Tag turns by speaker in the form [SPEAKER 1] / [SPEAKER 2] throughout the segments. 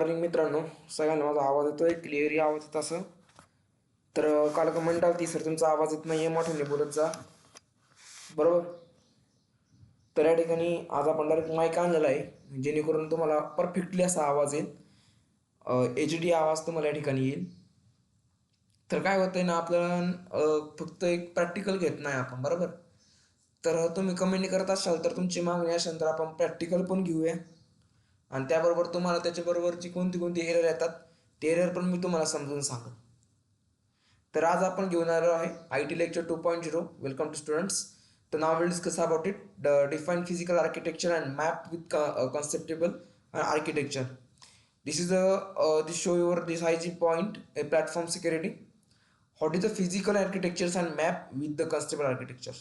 [SPEAKER 1] Morning मित्रांनो, सगळ्यांना माझा आवाज येतोय? क्लिअरली आवाज येत असं तर काल कमेंट आली सर तुमचा आवाज येत नाहीये, मोठ्याने बोलत जा. बरोबर. तर या ठिकाणी आज आपण डायरेक्ट माईक आणलेला आहे जेणेकरून तुम्हाला परफेक्टली असा आवाज येईल, HD आवाज तुम्हाला या ठिकाणी येईल. तर काय होतंय ना, आपल्याला फक्त एक प्रॅक्टिकल घेत नाही आपण. बरोबर. तर तुम्ही कमेंट करत असाल तर तुमची मागणी असेल तर आपण प्रॅक्टिकल पण घेऊया आणि त्याबरोबर तुम्हाला त्याच्याबरोबरची कोणती कोणती एरर येतात ते एरर पण मी तुम्हाला समजून सांगेन. तर आज आपण घेऊन आलो आहे IT lecture 2.0. Welcome to students. तर now will discuss about it define physical architecture and map with conceptual architecture. This show your decisive point a platform security. What is the physical architectures and map with the conceivable architectures?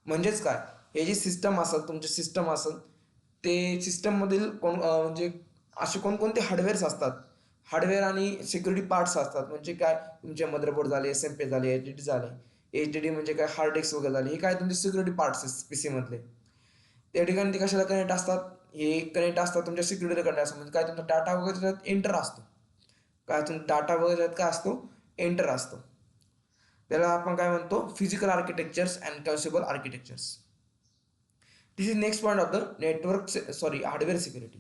[SPEAKER 1] म्हणजेच काय, हे जे system असेल तुमचे system असेल ते सिस्टममधील म्हणजे असे कोणकोणते हार्डवेअर्स असतात, हार्डवेअर आणि सिक्युरिटी पार्ट्स असतात. म्हणजे काय, तुमचे मदरबोर्ड झाले, SMP झाले, HDD झाले. HDD म्हणजे काय, हार्ड डिस्क वगैरे झाले. हे काय तुमचे सिक्युरिटी पार्ट्स आहेत PC मधले. त्या ठिकाणी ते कशाला कनेक्ट असतात, हे कनेक्ट असतात तुमच्या सिक्युरिटीला कनेक्ट असतात. म्हणजे काय, तुमचा डाटा वगैरे त्यात एंटर असतो. काय तुमचा डाटा वगैरे त्यात काय असतो, एंटर असतो. त्याला आपण काय म्हणतो, physical architectures and conceptual architectures. This is next point of the hardware security.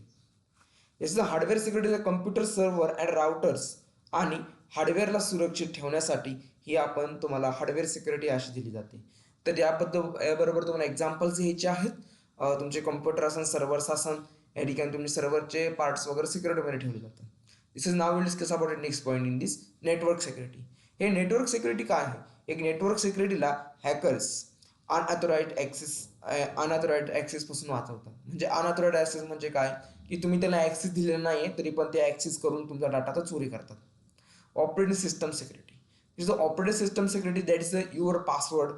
[SPEAKER 1] This is the hardware security the computer server and routers आणि हार्डवेअरला सुरक्षित ठेवण्यासाठी ही आपण तुम्हाला हार्डवेअर सिक्युरिटी अशी दिली जाते. तर याबरोबर तुम्हाला एक्झाम्पल्स घ्यायचे आहेत. तुमचे कम्प्युटर असन, सर्व्हर्स असन, या ठिकाणी तुमचे सर्व्हरचे पार्ट्स वगैरे सिक्युरिटीमध्ये ठेवले जातात. This is now will discuss about it next point in this network security. हे नेटवर्क सिक्युरिटी काय आहे? एक नेटवर्क सिक्युरिटीला हॅकर्स अनऑथोराइज्ड ॲक्सेस पासून वाचवतात. म्हणजे अनऑथोराइज्ड ॲक्सेस म्हणजे काय, की तुम्ही त्याला ॲक्सेस दिलेला नाही आहे तरी पण ते ॲक्सेस करून तुमचा डाटा तर चोरी करतात. Operating system security is the operating system security that is your password,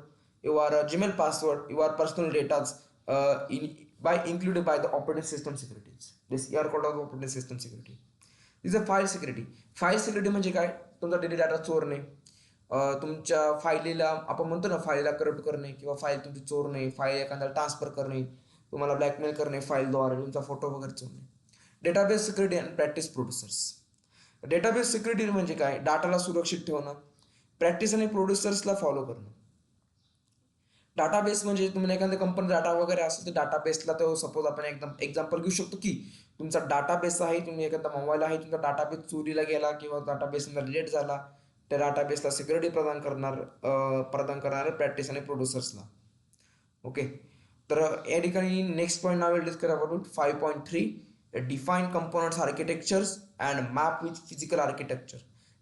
[SPEAKER 1] your Gmail password, your personal datas included by the operating system securities. This are called as operating system security. This is a file security. File security म्हणजे काय, तुमचा data data चोरणे, तुमच्या फाईलीला आपण म्हणतो ना, फाईलला corrupt करणे किंवा फाईल तुमची चोरणे, फाईल एखाद्याला ट्रान्सफर करणे, तुम्हाला ब्लॅकमेल करणे फाईलद्वारे, तुमचा फोटो वगैरे चोरणे. Database security and practice producers. Database security म्हणजे काय, डाटाला सुरक्षित ठेवणं, प्रॅक्टिस आणि प्रोड्युसर्सला फॉलो करणं. डाटाबेस म्हणजे तुम्हाला एखाद्या कंपनी डाटा वगैरे असेल तर डाटाबेसला, तो सपोज आपण एकदम एक्झाम्पल घेऊ शकतो की तुमचा डाटाबेस आहे, तुम्ही एखादा मोबाईल आहे, तुमचा डाटाबेस चोरीला गेला किंवा डाटाबेसला रिलेट झाला, त्या डाटाबेसला सिक्युरिटी प्रदान करणार प्रॅक्टिस आणि प्रोड्युसर्सला. ओके. तर या ठिकाणी next point now discuss about 5.3 define components architectures and map with physical architecture.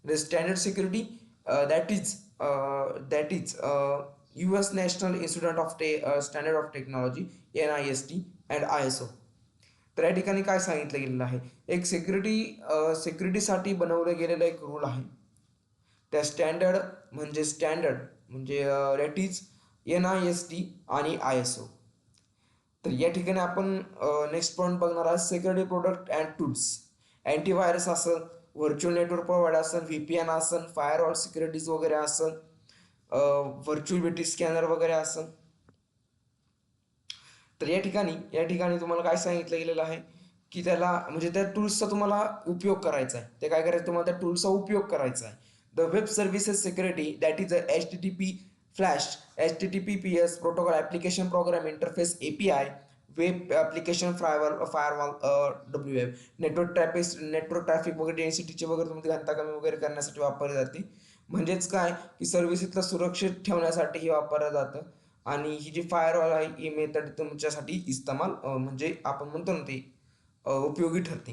[SPEAKER 1] The standard security that is US National Institute of Standard of Technology NIST and ISO. तर या ठिकाणी काय सांगितलं गेलेलं आहे, एक सिक्युरिटीसाठी बनवलं गेलेलं एक रूल आहे. त्या स्टँडर्ड म्हणजे दॅट इज NIST आणि ISO. तर या ठिकाणी आपण नेक्स्ट पॉईंट बघणार आहोत, security product and tools. Antivirus असेल, व्हर्च्युअल नेटवर्क प्रोव्हायडर असेल, VPN असेल, फायरवॉल सिक्युरिटीज वगैरे असेल, व्हर्च्युअलिटी स्कॅनर वगैरे असेल. तर या ठिकाणी तुम्हाला काय सांगितलं गेलेलं आहे की त्याला म्हणजे त्या टूल्सचा तुम्हाला उपयोग करायचा आहे. ते काय करायचं, तुम्हाला त्या टूल्सचा उपयोग करायचा आहे. The web services security that is HTTPS protocol application program interface API web application firewall WF network traffic वगैरे डेन्सिटीचे वगैरे तुमची घनता कमी वगैरे करण्यासाठी वापरली जाते. म्हणजेच काय, की सर्व्हिसेसला सुरक्षित ठेवण्यासाठी हे वापरलं जातं. आणि ही जी फायरवॉल आहे ही मेथड तुमच्यासाठी म्हणजे आपण म्हणतो ना ते उपयोगी ठरते.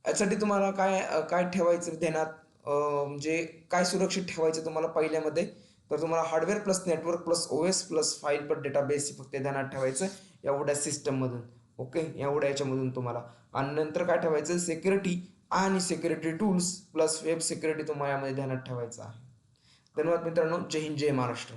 [SPEAKER 1] यासाठी तुम्हाला काय काय ठेवायचं ध्यानात, म्हणजे काय सुरक्षित ठेवायचं तुम्हाला पहिल्यामध्ये, तर तुम्हाला hardware plus network plus OS plus file पर डेटाबेस फक्त ध्यानात ठेवायचं एवढ्या सिस्टममधून. ओके, एवढ्या याच्यामधून तुम्हाला. आणि नंतर काय ठेवायचं, सिक्युरिटी आणि security tools plus web security तुम्हाला यामध्ये ध्यानात ठेवायचं आहे. धन्यवाद मित्रांनो. जय हिंद, जय महाराष्ट्र.